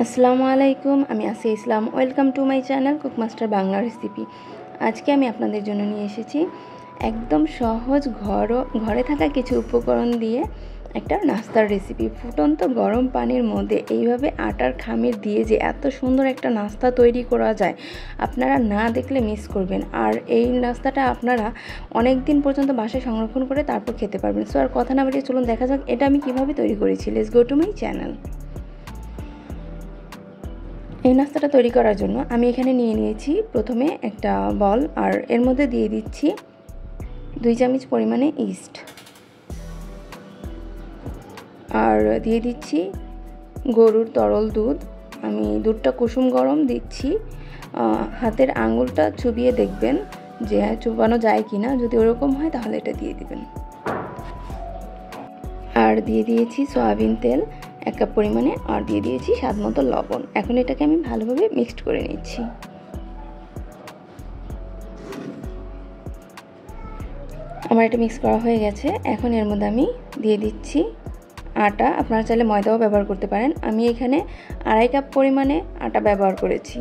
আসসালামু আলাইকুম, আমি Asi Islam. Welcome to my channel cook master Bangla recipe. আজকে আমি আপনাদের জন্য নিয়ে এসেছি একদম সহজ ঘরে থাকা কিছু উপকরণ দিয়ে একটা নাস্তার রেসিপি। ফুটন্ত গরম পানির মধ্যে এইভাবে আটার খামির দিয়ে যে এত সুন্দর একটা নাস্তা তৈরি করা যায়, আপনারা না দেখলে মিস করবেন। আর এই নাস্তাটা আপনারা অনেক দিন পর্যন্ত বাসায় সংরক্ষণ করে তারপর খেতে পারবেন। সো আর কথা না বাড়িয়ে চলুন দেখা যাক এটা আমি কিভাবে তৈরি করেছি। Let's go to my channel. এই নাস্তাটা তৈরি করার জন্য আমি এখানে নিয়ে নিয়েছি প্রথমে একটা বল, আর এর মধ্যে দিয়ে দিচ্ছি 2 চামচ পরিমাণে ইস্ট, আর দিয়ে দিচ্ছি গরুর তরল দুধ। আমি দুধটা কুসুম গরম দিচ্ছি। হাতের আঙুলটা চুবিয়ে দেখবেন যে চুবানো যায় কি না, যদি ওরকম হয় তাহলে এটা দিয়ে দিবেন। আর দিয়ে দিয়েছি সয়াবিন তেল 1 কাপ পরিমাণে, আর দিয়ে দিয়েছি স্বাদ মতো লবণ। এখন এটাকে আমি ভালোভাবে মিক্সড করে নিচ্ছি। আমার এটা মিক্স করা হয়ে গেছে। এখন এর মধ্যে আমি দিয়ে দিচ্ছি আটা। আপনারা চাইলে ময়দাও ব্যবহার করতে পারেন। আমি এখানে 2.5 কাপ পরিমাণে আটা ব্যবহার করেছি।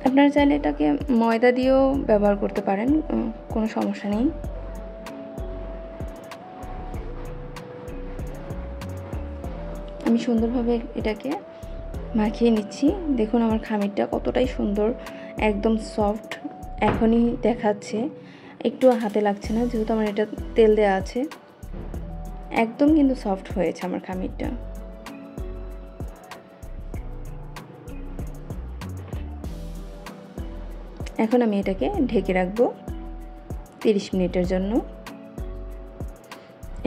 আপনারা চাইলে এটাকে ময়দা দিয়েও ব্যবহার করতে পারেন, কোনো সমস্যা নেই। আমি সুন্দরভাবে এটাকে মাখিয়ে নিচ্ছি। দেখুন আমার খামিরটা কতটাই সুন্দর, একদম সফট এখনই দেখাচ্ছে, একটু হাতে লাগছে না, যেহেতু আমার এটা তেল দেওয়া আছে। একদম কিন্তু সফট হয়েছে আমার খামিরটা। এখন আমি এটাকে ঢেকে রাখবো 30 মিনিটের জন্য।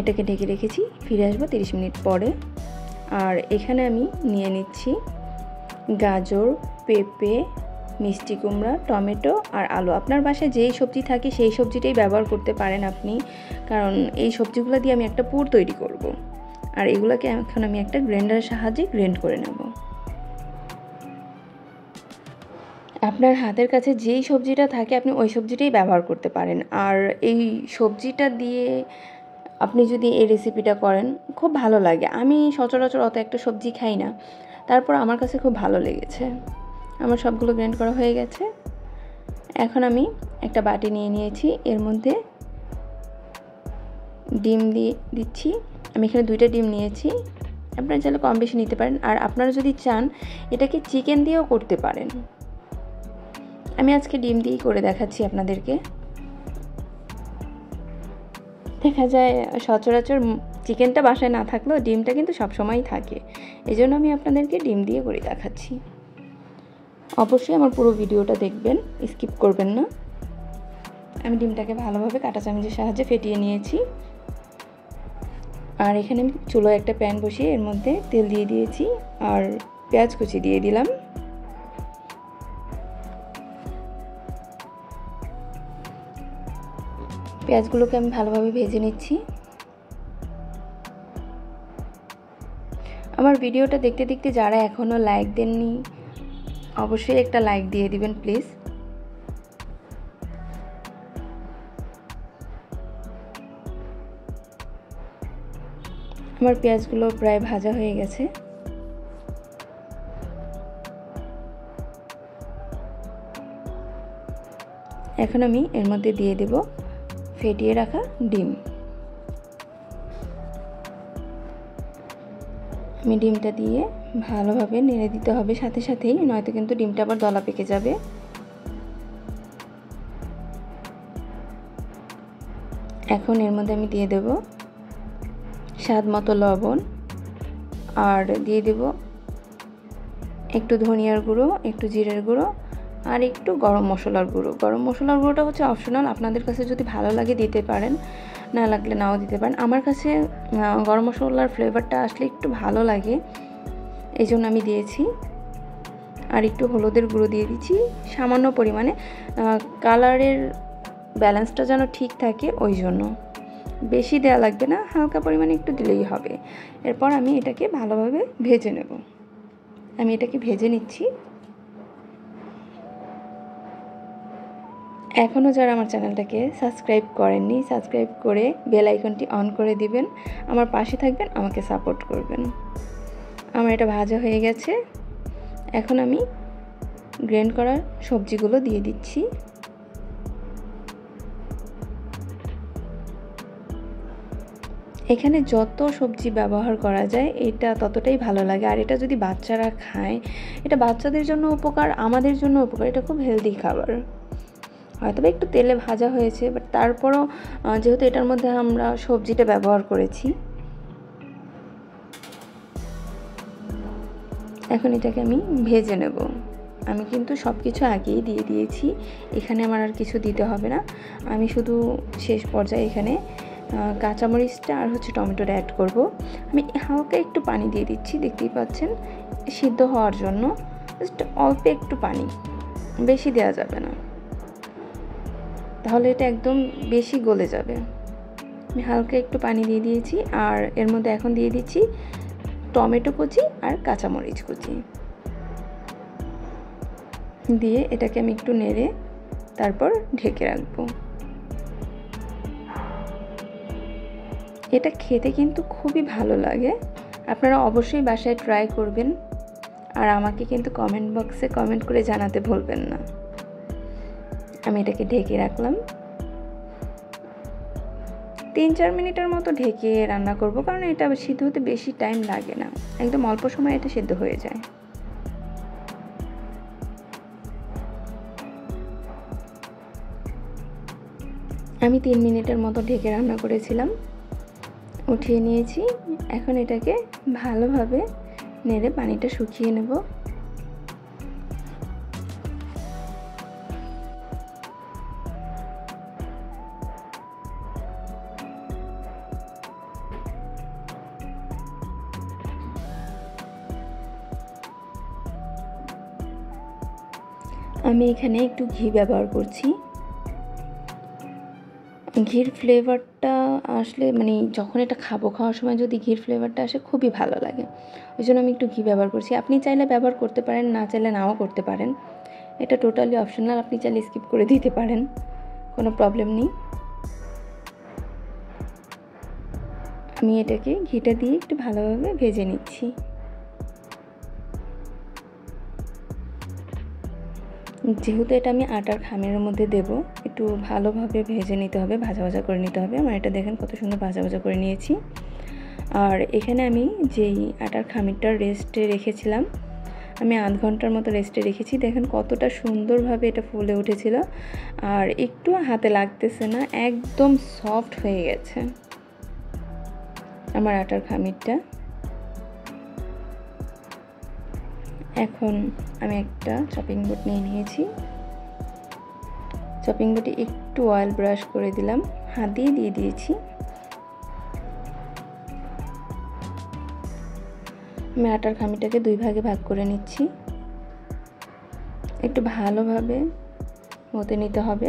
এটাকে ঢেকে রেখেছি, ফিরে আসবো 30 মিনিট পরে। আর এখানে আমি নিয়ে নিচ্ছি গাজর, পেঁপে, মিষ্টি কুমড়া, টমেটো আর আলু। আপনার বাসায় যেই সবজি থাকে সেই সবজিটাই ব্যবহার করতে পারেন আপনি, কারণ এই সবজিগুলো দিয়ে আমি একটা পুর তৈরি করব। আর এগুলোকে এখন আমি একটা গ্রাইন্ডারের সাহায্যে গ্রাইন্ড করে নেব। আপনার হাতের কাছে যেই সবজিটা থাকে আপনি ওই সবজিটাই ব্যবহার করতে পারেন। আর এই সবজিটা দিয়ে আপনি যদি এই রেসিপিটা করেন খুব ভালো লাগে। আমি সচরাচর অত একটা সবজি খাই না, তারপর আমার কাছে খুব ভালো লেগেছে। আমার সবগুলো গ্রাইন্ড করা হয়ে গেছে। এখন আমি একটা বাটি নিয়ে নিয়েছি, এর মধ্যে ডিম দিয়ে দিচ্ছি। আমি এখানে 2টা ডিম নিয়েছি, আপনারা চাইলে কম বেশি নিতে পারেন। আর আপনারা যদি চান এটাকে চিকেন দিয়েও করতে পারেন। আমি আজকে ডিম দিয়েই করে দেখাচ্ছি আপনাদেরকে। দেখা যায় সচরাচর চিকেনটা বাসায় না থাকলেও ডিমটা কিন্তু সবসময়ই থাকে, এই জন্য আমি আপনাদেরকে ডিম দিয়ে করে দেখাচ্ছি। অবশ্যই আমার পুরো ভিডিওটা দেখবেন, স্কিপ করবেন না। আমি ডিমটাকে ভালোভাবে কাঁটা চামচের সাহায্যে ফেটিয়ে নিয়েছি। আর এখানে আমি চুলোয় একটা প্যান বসিয়ে এর মধ্যে তেল দিয়ে দিয়েছি, আর পেঁয়াজ কুচি দিয়ে দিলাম। পেঁয়াজগুলোকে আমি ভালোভাবে ভেজে নিচ্ছি। আমার ভিডিওটা দেখতে দেখতে যারা এখনও লাইক দেননি অবশ্যই একটা লাইক দিয়ে দিবেন প্লিজ। আমার পেঁয়াজগুলো প্রায় ভাজা হয়ে গেছে। এখন আমি এর মধ্যে দিয়ে দেব ফেটিয়ে রাখা ডিম। আমি ডিমটা দিয়ে ভালোভাবে নেড়ে দিতে হবে সাথে সাথেই, নয়তো কিন্তু ডিমটা আবার দলা পেকে যাবে। এখন এর মধ্যে আমি দিয়ে দেব স্বাদ মতো লবণ, আর দিয়ে দেব একটু ধনিয়ার গুঁড়ো, একটু জিরের গুঁড়ো, আর একটু গরম মশলার গুঁড়ো। গরম মশলার গুঁড়োটা হচ্ছে অপশনাল, আপনাদের কাছে যদি ভালো লাগে দিতে পারেন, না লাগলে নাও দিতে পারেন। আমার কাছে গরম মশলার ফ্লেভারটা আসলে একটু ভালো লাগে, এই জন্য আমি দিয়েছি। আর একটু হলুদের গুঁড়ো দিয়ে দিচ্ছি সামান্য পরিমাণে, কালারের ব্যালেন্সটা যেন ঠিক থাকে ওই জন্য। বেশি দেওয়া লাগবে না, হালকা পরিমাণে একটু দিলেই হবে। এরপর আমি এটাকে ভালোভাবে ভেজে নেব। আমি এটাকে ভেজে নিচ্ছি। এখনও যারা আমার চ্যানেলটাকে সাবস্ক্রাইব করেননি, সাবস্ক্রাইব করে বেল আইকনটি অন করে দিবেন। আমার পাশে থাকবেন, আমাকে সাপোর্ট করবেন। আমার এটা ভাজা হয়ে গেছে। এখন আমি গ্রেন্ড করা সবজিগুলো দিয়ে দিচ্ছি। এখানে যত সবজি ব্যবহার করা যায় এটা ততটাই ভালো লাগে। আর এটা যদি বাচ্চারা খায়, এটা বাচ্চাদের জন্য উপকার, আমাদের জন্য উপকার। এটা খুব হেলদি খাবার। হয়তো একটু তেলে ভাজা হয়েছে, বাট তারপরও যেহেতু এটার মধ্যে আমরা সবজিটা ব্যবহার করেছি। এখন এটাকে আমি ভেজে নেব। আমি কিন্তু সব কিছু আগেই দিয়ে দিয়েছি, এখানে আমার আর কিছু দিতে হবে না। আমি শুধু শেষ পর্যায়ে এখানে কাঁচামরিচটা আর টমেটোটা অ্যাড করব। আমি হালকা একটু পানি দিয়ে দিচ্ছি, দেখতেই পাচ্ছেন, সিদ্ধ হওয়ার জন্য। জাস্ট অল্প একটু পানি, বেশি দেওয়া যাবে না, তাহলে এটা একদম বেশি গলে যাবে। আমি হালকা একটু পানি দিয়ে দিয়েছি। আর এর মধ্যে এখন দিয়ে দিচ্ছি টমেটো কুচি আর কাঁচামরিচ কুচি দিয়ে এটাকে আমি একটু নেড়ে তারপর ঢেকে রাখবো। এটা খেতে কিন্তু খুবই ভালো লাগে। আপনারা অবশ্যই বাসায় ট্রাই করবেন আর আমাকে কিন্তু কমেন্ট বক্সে কমেন্ট করে জানাতে ভুলবেন না। আমি এটাকে ঢেকে রাখলাম। 3-4 মিনিটের মতো ঢেকে রান্না করব, কারণ এটা সিদ্ধ হতে বেশি টাইম লাগে না, একদম অল্প সময় এটা সিদ্ধ হয়ে যায়। আমি 3 মিনিটের মতো ঢেকে রান্না করেছিলাম, উঠিয়ে নিয়েছি। এখন এটাকে ভালোভাবে নেড়ে পানিটা শুকিয়ে নেব। আমি এখানে একটু ঘি ব্যবহার করছি। ঘির ফ্লেভারটা আসলে মানে যখন এটা খাওয়ার সময় যদি ঘির ফ্লেভারটা আসে খুবই ভালো লাগে, ওই জন্য আমি একটু ঘি ব্যবহার করছি। আপনি চাইলে ব্যবহার করতে পারেন, না চাইলে নাও করতে পারেন, এটা টোটালি অপশনাল। আপনি চাইলে স্কিপ করে দিতে পারেন, কোনো প্রবলেম নেই। আমি এটাকে ঘিটা দিয়ে একটু ভালোভাবে ভেজে নিচ্ছি। যেহেতু এটা আমি আটার খামিরের মধ্যে দেব, একটু ভালোভাবে ভেজে নিতে হবে, ভাজা করে নিতে হবে। আমার এটা দেখেন কত সুন্দর ভাজা করে নিয়েছি। আর এখানে আমি যেই আটার খামিরটা রেস্টে রেখেছিলাম, আমি আধ ঘন্টার মতো রেস্টে রেখেছি। দেখেন কতটা সুন্দরভাবে এটা ফুলে উঠেছিল, আর একটু হাতে লাগতেছে না, একদম সফট হয়ে গেছে আমার আটার খামিরটা। এখন আমি একটা চপিং বোর্ড নিয়ে নিয়েছি। চপিং বোর্ডে একটু অয়েল ব্রাশ করে দিলাম, হাত দিয়ে দিয়েছি। আমি আটার খামিটাকে 2 ভাগে ভাগ করে নিচ্ছি। একটু ভালোভাবে মতে নিতে হবে।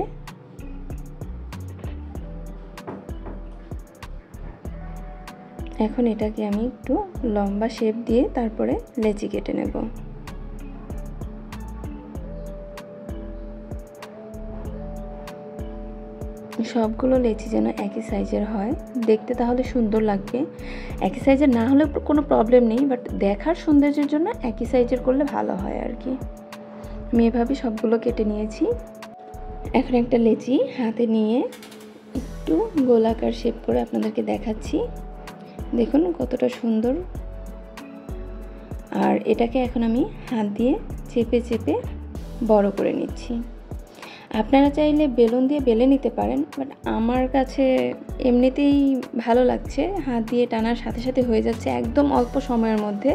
এখন এটাকে আমি একটু লম্বা শেপ দিয়ে তারপরে লেচি কেটে নেব। সবগুলো লেচি যেন একই সাইজের হয়, দেখতে তাহলে সুন্দর লাগবে। একই সাইজের না হলে কোনো প্রবলেম নেই, বাট দেখার সৌন্দর্যের জন্য একই সাইজের করলে ভালো হয় আর কি। আমি এভাবে সবগুলো কেটে নিয়েছি। এখন একটা লেচি হাতে নিয়ে একটু গোলাকার শেপ করে আপনাদেরকে দেখাচ্ছি। দেখুন কতটা সুন্দর। আর এটাকে এখন আমি হাত দিয়ে চেপে বড় করে নিচ্ছি। আপনারা চাইলে বেলুন দিয়ে বেলে নিতে পারেন, বাট আমার কাছে এমনিতেই ভালো লাগছে, হাত দিয়ে টানার সাথে সাথে হয়ে যাচ্ছে একদম অল্প সময়ের মধ্যে।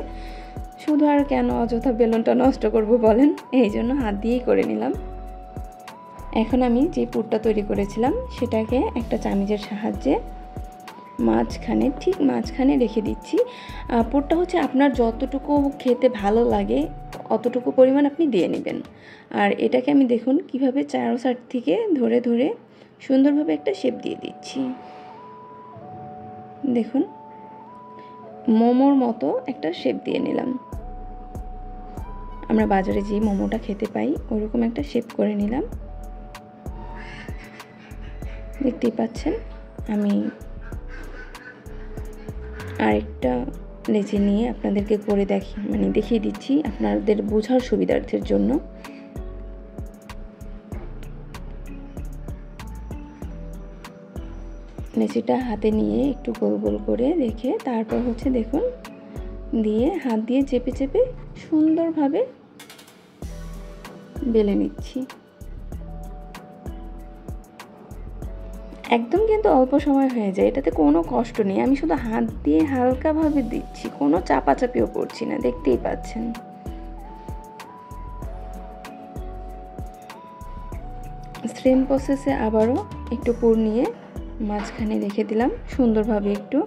শুধু আর কেন অযথা বেলুনটা নষ্ট করব বলেন, এই জন্য হাত দিয়েই করে নিলাম। এখন আমি যে পুরটা তৈরি করেছিলাম সেটাকে একটা চামিচের সাহায্যে ঠিক মাঝখানে রেখে দিচ্ছি। পুরটা হচ্ছে আপনার যতটুকু খেতে ভালো লাগে অতটুকু পরিমাণ আপনি দিয়ে নেবেন। আর এটাকে আমি দেখুন কিভাবে চারো সাইড থেকে ধরে সুন্দরভাবে একটা শেপ দিয়ে দিচ্ছি। দেখুন মোমোর মতো একটা শেপ দিয়ে নিলাম। আমরা বাজারে যে মোমোটা খেতে পাই ওরকম একটা শেপ করে নিলাম। দেখতেই পাচ্ছেন আমি আরেকটা লেচি নিয়ে আপনাদেরকে করে দেখিয়ে দিচ্ছি আপনাদের বোঝার সুবিধার্থের জন্য। লেচিটা হাতে নিয়ে একটু গোল গোল করে রেখে তারপর হচ্ছে দেখুন দিয়ে হাত দিয়ে চেপে চেপে সুন্দরভাবে বেলে নিচ্ছি। একদম কিন্তু অল্প সময় হয়ে যায়, এটাতে কোনো কষ্ট নেই। আমি শুধু হাত দিয়ে হালকাভাবে দিচ্ছি, কোনো চাপাচাপিও করছি না, দেখতেই পাচ্ছেন। সেম প্রসেসে আবারও একটু পুর নিয়ে মাঝখানে রেখে দিলাম সুন্দরভাবে একটু।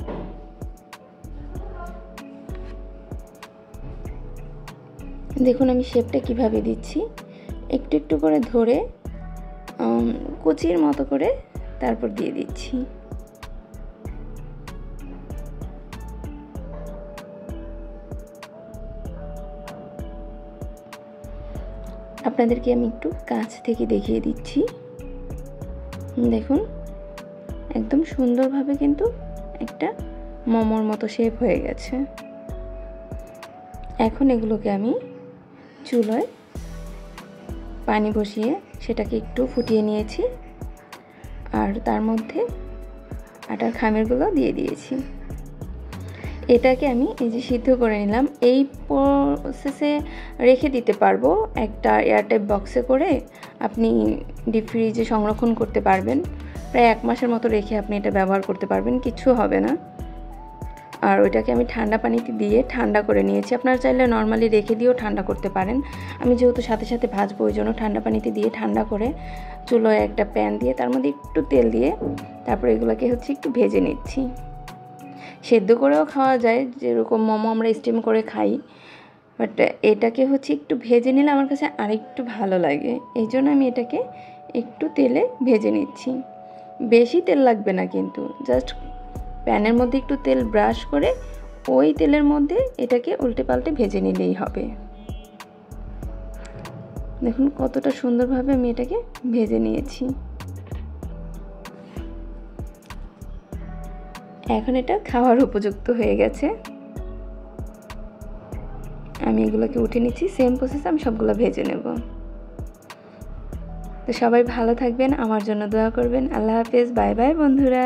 দেখুন আমি শেপটা কিভাবে দিচ্ছি, একটু একটু করে ধরে কুচির মতো করে তারপর দিয়ে দিচ্ছি। আপনাদেরকে আমি একটু কাছ থেকে দেখিয়ে দিচ্ছি। দেখুন একদম সুন্দরভাবে কিন্তু একটা মোমোর মতো শেপ হয়ে গেছে। এখন এগুলোকে আমি চুলায় পানি বসিয়ে সেটাকে একটু ফুটিয়ে নিয়েছি আর তার মধ্যে আটার খামিরগুলো দিয়ে দিয়েছি। এটাকে আমি এই যে সিদ্ধ করে নিলাম। এই প্রসেসে রেখে দিতে পারবো একটা এয়ারটাইট বক্সে করে, আপনি ডিপ ফ্রিজে সংরক্ষণ করতে পারবেন। প্রায় 1 মাসের মতো রেখে আপনি এটা ব্যবহার করতে পারবেন, কিছু হবে না। আর ওইটাকে আমি ঠান্ডা পানিতে দিয়ে ঠান্ডা করে নিয়েছি। আপনারা চাইলে নর্মালি রেখে দিয়েও ঠান্ডা করতে পারেন। আমি যেহেতু সাথে সাথে ভাজবো ওই জন্য ঠান্ডা পানিতে দিয়ে ঠান্ডা করে চুলোয় একটা প্যান দিয়ে তার মধ্যে একটু তেল দিয়ে তারপরে এগুলোকে হচ্ছে একটু ভেজে নিচ্ছি। সেদ্ধ করেও খাওয়া যায়, যেরকম মোমো আমরা স্টিম করে খাই, বাট এটাকে হচ্ছে একটু ভেজে নিলে আমার কাছে আরেকটু ভালো লাগে। এই জন্য আমি এটাকে একটু তেলে ভেজে নিচ্ছি। বেশি তেল লাগবে না কিন্তু, জাস্ট প্যানের মধ্যে একটু তেল ব্রাশ করে ওই তেলের মধ্যে এটাকে উল্টে পাল্টে ভেজে নিলেই হবে। দেখুন কতটা সুন্দরভাবে আমি এটাকে ভেজে নিয়েছি। এখন এটা খাওয়ার উপযুক্ত হয়ে গেছে। আমি এগুলোকে উঠে নিচ্ছি। সেম প্রসেসে আমি সবগুলো ভেজে নেব। তো সবাই ভালো থাকবেন, আমার জন্য দোয়া করবেন। আল্লাহ হাফেজ, বাই বাই বন্ধুরা।